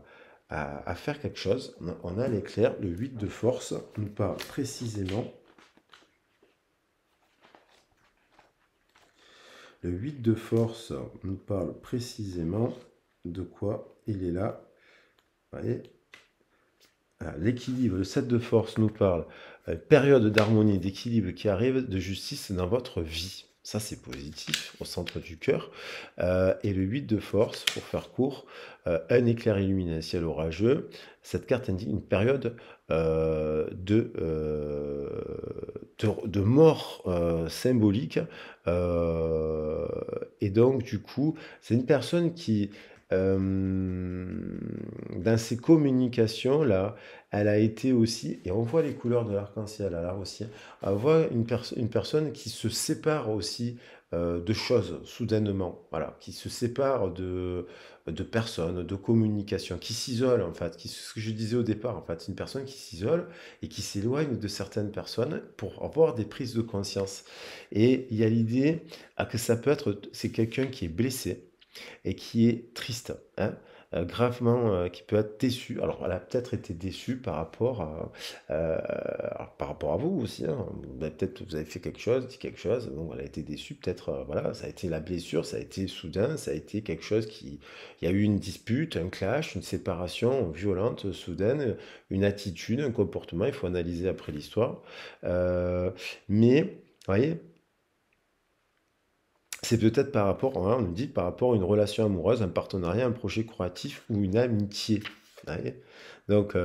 A: faire quelque chose. On a l'éclair, le 8 de force nous parle précisément. Le 8 de force nous parle précisément de quoi il est là. Vous voyez, l'équilibre, le 7 de force nous parle période d'harmonie, d'équilibre qui arrive, de justice dans votre vie. Ça, c'est positif, au centre du cœur. Et le 8 de force, pour faire court, un éclair illuminé, un ciel orageux. Cette carte indique une période de mort symbolique. Et donc, du coup, c'est une personne qui, dans ses communications, là, elle a été aussi, et on voit les couleurs de l'arc-en-ciel là aussi, on voit une personne qui se sépare aussi de choses soudainement, voilà, qui se sépare de personnes, de communication, qui s'isole en fait, ce que je disais au départ en fait, une personne qui s'isole et qui s'éloigne de certaines personnes pour avoir des prises de conscience. Et il y a l'idée que ça peut être, c'est quelqu'un qui est blessé et qui est triste, hein, gravement, qui peut être déçu. Alors, elle a peut-être été déçue par rapport à vous aussi, hein. Peut-être vous avez fait quelque chose, dit quelque chose, donc elle a été déçue. Peut-être, voilà, ça a été la blessure, ça a été soudain, ça a été quelque chose il y a eu une dispute, un clash, une séparation violente, soudaine, une attitude, un comportement. Il faut analyser après l'histoire. Mais, vous voyez, c'est peut-être par rapport, hein, on nous dit par rapport à une relation amoureuse, un partenariat, un projet créatif ou une amitié. Vous voyez. Donc,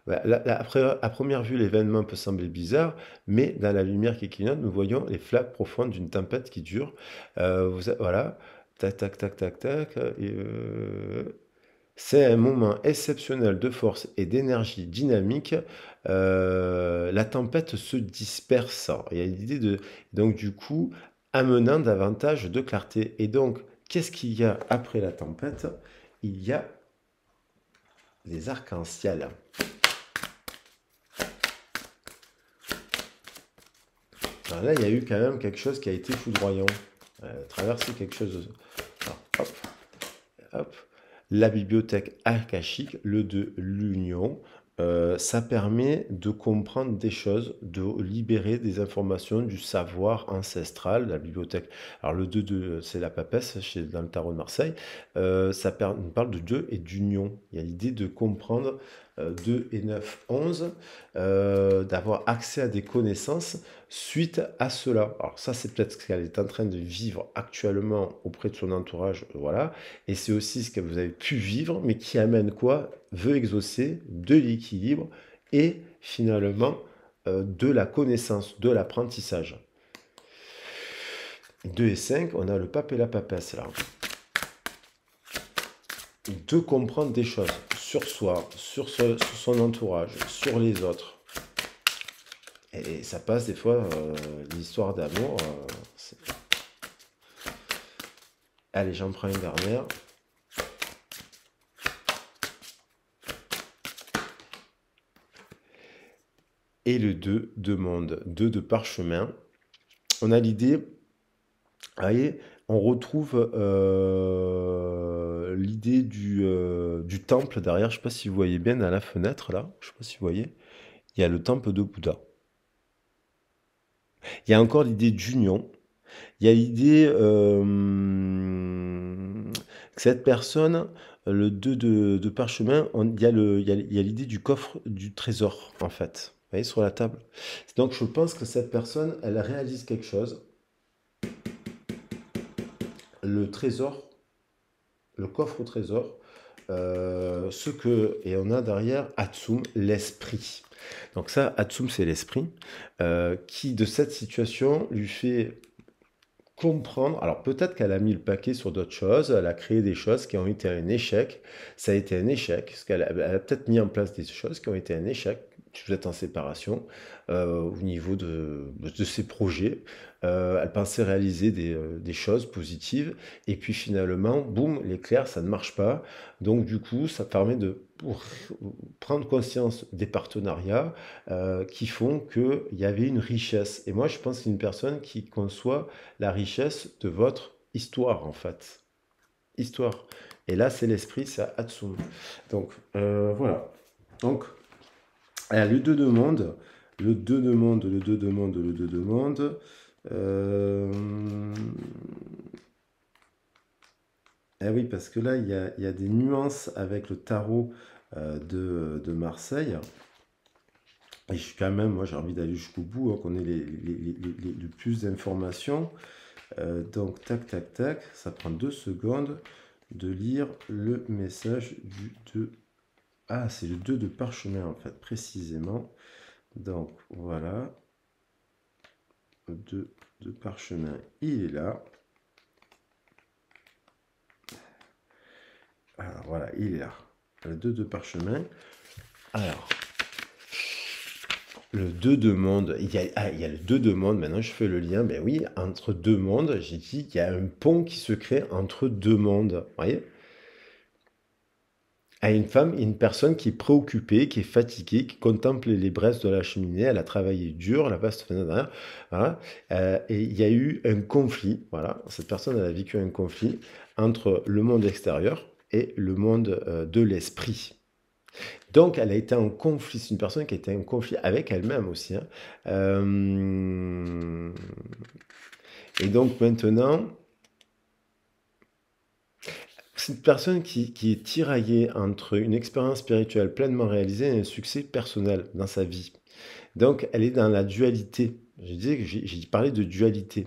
A: après, à première vue, l'événement peut sembler bizarre, mais dans la lumière qui clignote, nous voyons les flaques profondes d'une tempête qui dure. Voilà, tac, tac, tac, tac, tac. C'est un moment exceptionnel de force et d'énergie dynamique. La tempête se disperse. Il y a l'idée de... Donc du coup, amenant davantage de clarté. Et donc, qu'est-ce qu'il y a après la tempête? Il y a les arcs-en-ciel. Alors là, il y a eu quand même quelque chose qui a été foudroyant. Traverser quelque chose de... Alors, hop, hop. La bibliothèque akashique, le de l'union, ça permet de comprendre des choses, de libérer des informations du savoir ancestral, la bibliothèque. Alors le 2 c'est la papesse dans le tarot de Marseille. On parle de 2 et d'union. Il y a l'idée de comprendre 2 et 9, 11, d'avoir accès à des connaissances suite à cela. Alors ça, c'est peut-être ce qu'elle est en train de vivre actuellement auprès de son entourage, voilà. Et c'est aussi ce que vous avez pu vivre, mais qui amène quoi? Veut exaucer de l'équilibre et finalement de la connaissance, de l'apprentissage. 2 et 5, on a le pape et la papesse là. De comprendre des choses sur soi, sur son entourage, sur les autres. Et ça passe des fois, l'histoire d'amour. Allez, j'en prends une dernière. Et le 2 de monde, 2 de parchemin. On a l'idée, vous voyez, on retrouve l'idée du temple derrière. Je ne sais pas si vous voyez bien à la fenêtre là. Je ne sais pas si vous voyez. Il y a le temple de Bouddha. Il y a encore l'idée d'union. Il y a l'idée que cette personne, le 2 de parchemin, il y a l'idée du coffre du trésor, en fait. Vous voyez, sur la table. Donc, je pense que cette personne, elle réalise quelque chose. Le trésor, le coffre au trésor, et on a derrière Atsum, l'esprit. Donc ça, Atsum, c'est l'esprit, qui de cette situation lui fait comprendre. Alors peut-être qu'elle a mis le paquet sur d'autres choses, elle a créé des choses qui ont été un échec. Ça a été un échec, parce elle a peut-être mis en place des choses qui ont été un échec. Vous êtes en séparation au niveau de ses projets. Elle pensait réaliser des choses positives. Et puis finalement, boum, l'éclair, ça ne marche pas. Donc du coup, ça permet de prendre conscience des partenariats qui font qu'il y avait une richesse. Et moi, je pense que c'est une personne qui conçoit la richesse de votre histoire, en fait. Histoire. Et là, c'est l'esprit, c'est Atsum. Donc, voilà. Donc, le 2 de monde, le 2 de monde, le 2 de monde, le 2 de monde. Ah oui, parce que là, il y a des nuances avec le tarot de Marseille. Et je suis quand même, moi j'ai envie d'aller jusqu'au bout, hein, qu'on ait le plus d'informations. Donc, tac, tac, tac, ça prend 2 secondes de lire le message du 2. Ah, c'est le 2 de parchemin, en fait, précisément. Donc, voilà. Le 2 de parchemin, il est là. Alors, voilà, il est là. Le 2 de parchemin. Alors, le 2 de monde, il y a le 2 de monde, maintenant je fais le lien, ben oui, entre deux mondes, j'ai dit qu'il y a un pont qui se crée entre deux mondes, vous voyez? À une femme, une personne qui est préoccupée, qui est fatiguée, qui contemple les braises de la cheminée, elle a travaillé dur, elle a pas cette fenêtre derrière, voilà, et il y a eu un conflit, voilà, cette personne, elle a vécu un conflit entre le monde extérieur et le monde de l'esprit. Donc, elle a été en conflit. C'est une personne qui a été en conflit avec elle-même aussi, hein. Et donc maintenant, c'est une personne qui est tiraillée entre une expérience spirituelle pleinement réalisée et un succès personnel dans sa vie. Donc, elle est dans la dualité. J'ai parlé de dualité.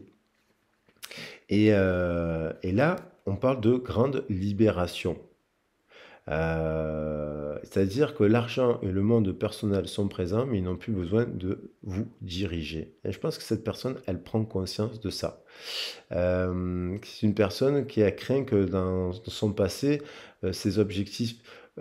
A: Et là, on parle de grande libération. C'est-à-dire que l'argent et le monde personnel sont présents, mais ils n'ont plus besoin de vous diriger. Et je pense que cette personne, elle prend conscience de ça. C'est une personne qui a craint que dans son passé, ses objectifs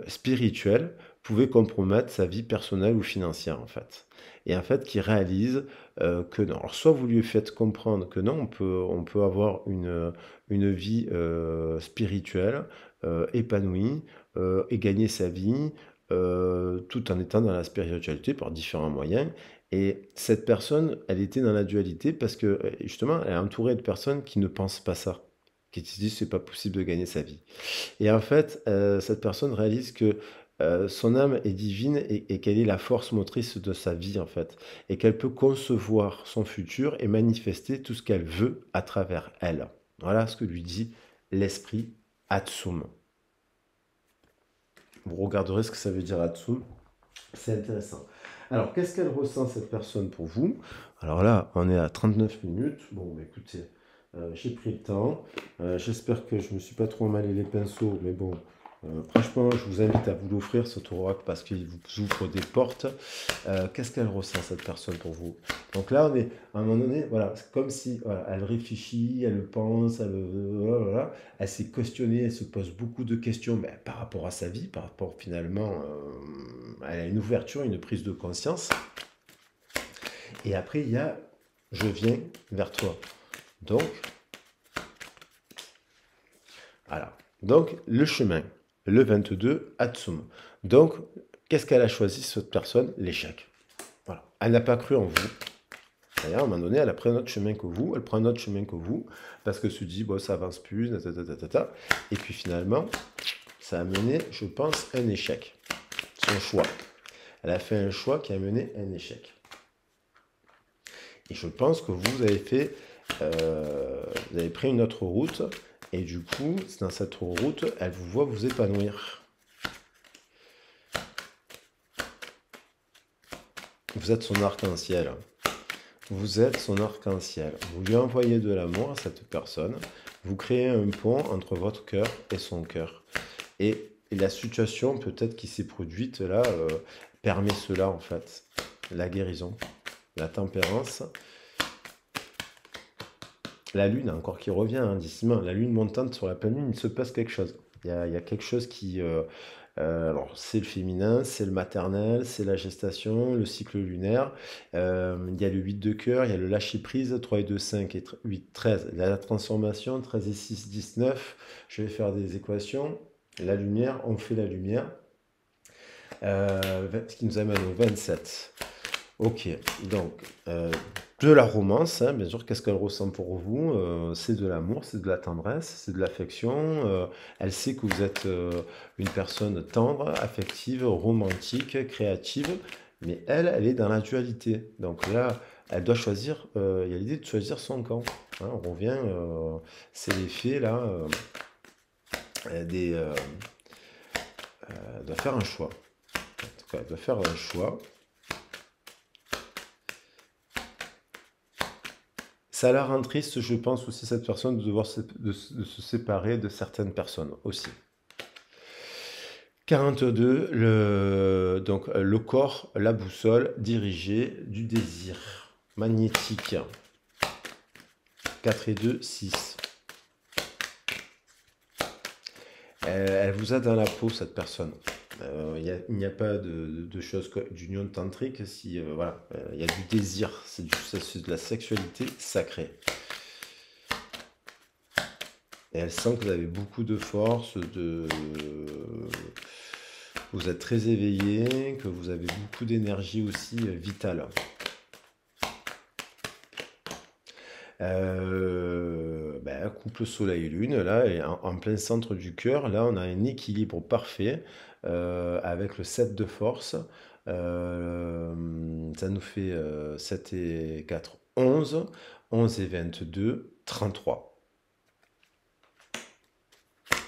A: spirituels pouvaient compromettre sa vie personnelle ou financière, en fait. Et en fait, qui réalise que non. Alors, soit vous lui faites comprendre que non, on peut avoir une vie spirituelle, épanouie, et gagner sa vie tout en étant dans la spiritualité par différents moyens. Et cette personne, elle était dans la dualité parce que justement, elle est entourée de personnes qui ne pensent pas ça, qui se disent c'est pas possible de gagner sa vie. Et en fait, cette personne réalise que son âme est divine et qu'elle est la force motrice de sa vie, en fait. Et qu'elle peut concevoir son futur et manifester tout ce qu'elle veut à travers elle. Voilà ce que lui dit l'esprit Atsum. Vous regarderez ce que ça veut dire Atsum. C'est intéressant. Alors, qu'est-ce qu'elle ressent, cette personne, pour vous? Alors là, on est à 39 minutes. Bon, bah, écoutez, j'ai pris le temps. J'espère que je ne me suis pas trop emmêlé les pinceaux, mais bon, franchement, je vous invite à vous l'offrir, ce Tauroc, parce qu'il vous ouvre des portes. Qu'est-ce qu'elle ressent, cette personne, pour vous? Donc là, on est, à un moment donné, voilà, c'est comme si voilà, elle réfléchit, elle pense, voilà, elle s'est questionnée, elle se pose beaucoup de questions par rapport à sa vie, par rapport finalement, elle a une ouverture, une prise de conscience. Et après, il y a je viens vers toi. Donc, voilà. Donc, le chemin, le 22, Atsum. Donc, qu'est-ce qu'elle a choisi, cette personne? L'échec. Voilà. Elle n'a pas cru en vous. D'ailleurs, à un moment donné, elle a pris un autre chemin que vous, elle prend un autre chemin que vous, parce que se dit, bon, ça avance plus, et puis finalement, ça a mené, je pense, un échec. Son choix. Elle a fait un choix qui a mené un échec. Et je pense que vous avez fait, vous avez pris une autre route, et du coup, dans cette route, elle vous voit vous épanouir. Vous êtes son arc-en-ciel. Vous êtes son arc-en-ciel. Vous lui envoyez de l'amour à cette personne. Vous créez un pont entre votre cœur et son cœur. Et la situation peut-être qui s'est produite là permet cela en fait. La guérison, la tempérance. La lune, encore qui revient, hein, d'ici main. La lune montante sur la pleine lune, il se passe quelque chose. Il y a quelque chose qui... alors, c'est le féminin, c'est le maternel, c'est la gestation, le cycle lunaire. Il y a le 8 de cœur, il y a le lâcher-prise, 3 et 2, 5 et 8, 13. Il y a la transformation, 13 et 6, 19. Je vais faire des équations. La lumière, on fait la lumière. Ce qui nous amène au 27. Ok, donc de la romance, hein, bien sûr, qu'est-ce qu'elle ressent pour vous? C'est de l'amour, c'est de la tendresse, c'est de l'affection. Elle sait que vous êtes une personne tendre, affective, romantique, créative, mais elle est dans la dualité. Donc là, elle doit choisir, il y a l'idée de choisir son camp. Hein, on revient, c'est l'effet là, elle doit faire un choix. En tout cas, elle doit faire un choix. Ça la rend triste, je pense aussi, cette personne, de devoir de se séparer de certaines personnes aussi. 42, donc le corps, la boussole, dirigée du désir magnétique. 4 et 2, 6. Elle vous a dans la peau, cette personne. Il n'y a pas de choses d'union tantrique si voilà, il y a du désir, c'est de la sexualité sacrée. Et elle sent que vous avez beaucoup de force, vous êtes très éveillé, que vous avez beaucoup d'énergie aussi vitale. Couple soleil-lune, là, et en plein centre du cœur, là, on a un équilibre parfait avec le 7 de force. Ça nous fait 7 et 4, 11. 11 et 22, 33.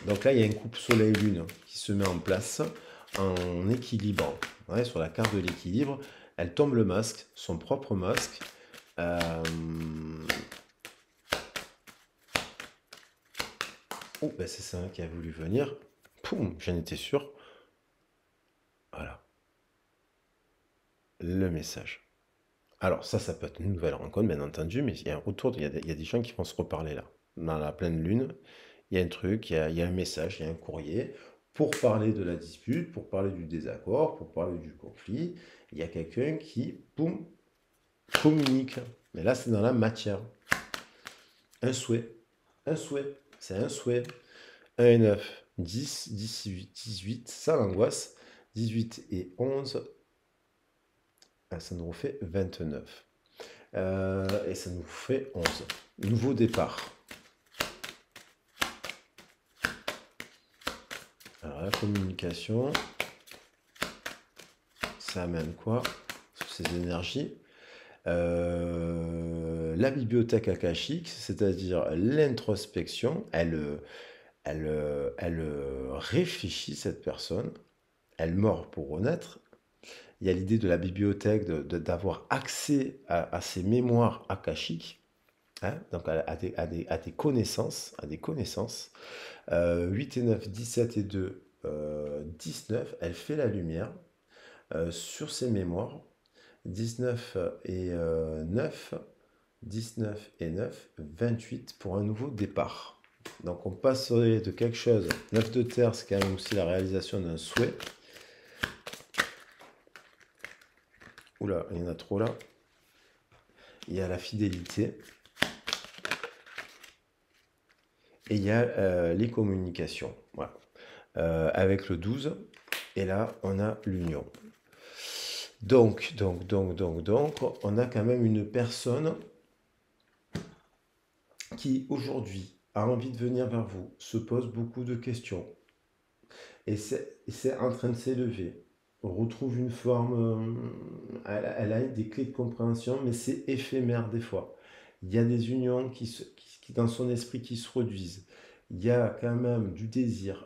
A: Donc là, il y a un couple soleil-lune qui se met en place en équilibre. Ouais, sur la carte de l'équilibre, elle tombe le masque, son propre masque. Oh, c'est ça qui a voulu venir. Poum, j'en étais sûr. Voilà. Le message. Alors ça peut être une nouvelle rencontre, bien entendu, mais il y a un retour, il y a des gens qui vont se reparler là. Dans la pleine lune, il y a un truc, il y a un message, il y a un courrier. Pour parler de la dispute, pour parler du désaccord, pour parler du conflit, il y a quelqu'un qui, boum, communique. Mais là, c'est dans la matière. Un souhait. Un souhait. C'est un souhait. 1 et 9, 10, 18, ça l'angoisse. 18 et 11, ça nous fait 29. Et ça nous fait 11. Nouveau départ. Alors la communication. ça amène quoi sur ces énergies? La bibliothèque akashique, c'est-à-dire l'introspection, elle réfléchit, cette personne, elle mord pour renaître. Il y a l'idée de la bibliothèque, d'avoir accès à ses mémoires akashiques, hein, donc à des connaissances, 8 et 9, 17 et 2, 19, elle fait la lumière sur ses mémoires. 19 et 9, 19 et 9, 28 pour un nouveau départ. Donc on passerait de quelque chose, 9 de terre, c'est quand même aussi la réalisation d'un souhait. Oula, il y en a trop là. Il y a la fidélité. Et il y a les communications. Voilà. Avec le 12. Et là, on a l'union. Donc, on a quand même une personne qui, aujourd'hui, a envie de venir vers vous, se pose beaucoup de questions. Et c'est en train de s'élever. On retrouve une forme, elle a des clés de compréhension, mais c'est éphémère des fois. Il y a des unions qui dans son esprit qui se reduisent. Il y a quand même du désir,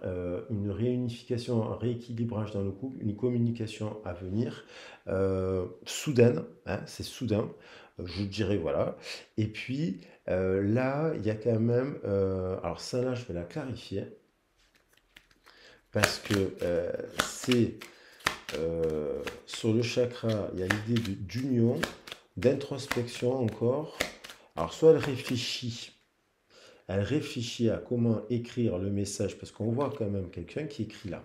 A: une réunification, un rééquilibrage dans le couple, une communication à venir, soudaine, hein, c'est soudain, je dirais voilà. Et puis là, il y a quand même, alors ça là, je vais la clarifier, parce que c'est sur le chakra, il y a l'idée d'union, d'introspection encore. Alors soit elle réfléchit à comment écrire le message, parce qu'on voit quand même quelqu'un qui écrit là.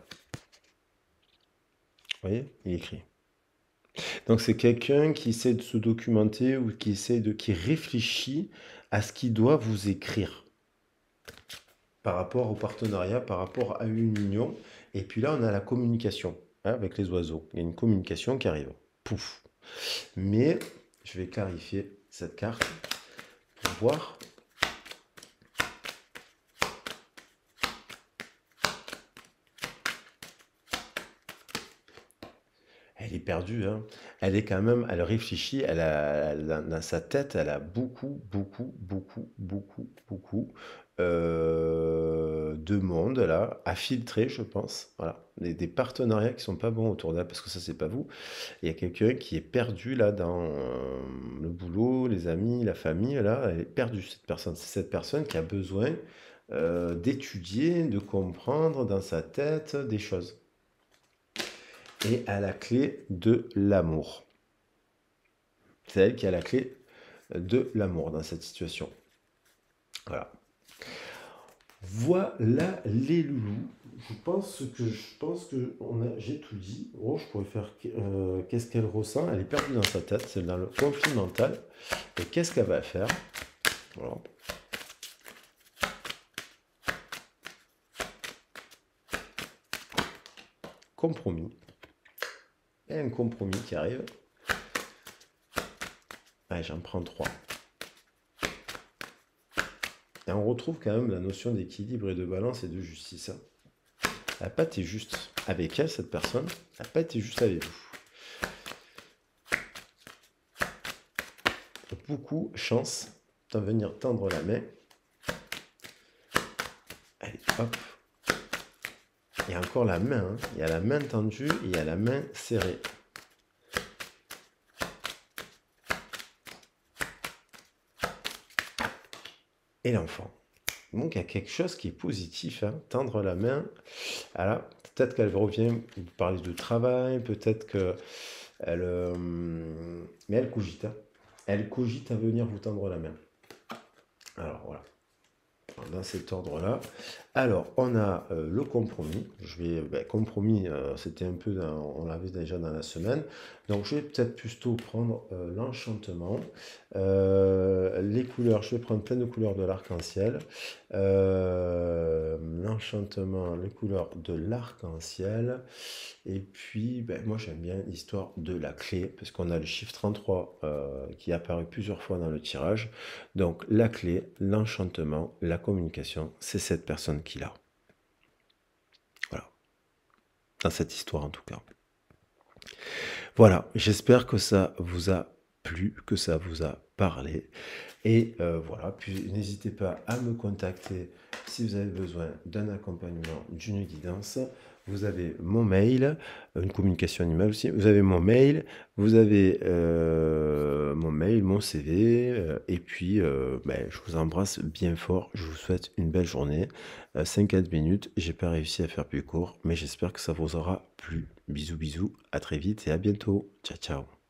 A: Vous voyez, il écrit. Donc c'est quelqu'un qui essaie de se documenter ou qui réfléchit à ce qu'il doit vous écrire par rapport au partenariat, par rapport à une union. Et puis là, on a la communication, hein, avec les oiseaux. Il y a une communication qui arrive. Pouf. Mais je vais clarifier cette carte pour voir. Elle est perdue, hein. Elle est quand même, elle réfléchit, dans sa tête, elle a beaucoup de monde là, à filtrer, je pense. Voilà. Des partenariats qui sont pas bons autour d'elle, parce que ça, c'est pas vous. Il y a quelqu'un qui est perdu là dans le boulot, les amis, la famille, là, elle est perdue, cette personne. C'est cette personne qui a besoin d'étudier, de comprendre dans sa tête des choses. Et à la clé de l'amour. C'est elle qui a la clé de l'amour dans cette situation. Voilà. Voilà les loulous. Je pense que j'ai tout dit. Oh, je pourrais faire qu'est-ce qu'elle ressent. Elle est perdue dans sa tête, c'est dans le conflit mental. Et qu'est-ce qu'elle va faire? Voilà. Compromis. Il y a un compromis qui arrive. Allez, j'en prends 3. Et on retrouve quand même la notion d'équilibre et de balance et de justice. Elle n'a pas été juste avec elle, cette personne. Elle n'a pas été juste avec vous. Beaucoup chance de venir tendre la main. Allez, hop. Il y a encore la main. Hein. Il y a la main tendue et il y a la main serrée. Et l'enfant. Donc il y a quelque chose qui est positif, hein. Tendre la main. Alors, peut-être qu'elle revient vous parler de travail, peut-être que mais elle cogite. Hein. Elle cogite à venir vous tendre la main. Alors voilà. Dans cet ordre-là. Alors, on a le compromis. Compromis, c'était un peu, on l'avait déjà dans la semaine. Donc, je vais peut-être plutôt prendre l'enchantement. Les couleurs, je vais prendre plein de couleurs de l'arc-en-ciel. L'enchantement, les couleurs de l'arc-en-ciel. Et puis, moi, j'aime bien l'histoire de la clé, parce qu'on a le chiffre 33 qui est apparu plusieurs fois dans le tirage. Donc, la clé, l'enchantement, la communication, c'est cette personne qui l'a. Voilà. Dans cette histoire, en tout cas. Voilà, j'espère que ça vous a plu, que ça vous a parlé et voilà, puis n'hésitez pas à me contacter si vous avez besoin d'un accompagnement, d'une guidance. Vous avez mon mail, une communication animale aussi. Vous avez mon mail, vous avez mon CV, et puis ben, je vous embrasse bien fort. Je vous souhaite une belle journée. 5 minutes, j'ai pas réussi à faire plus court, mais j'espère que ça vous aura plu. Bisous, bisous, à très vite et à bientôt. Ciao, ciao.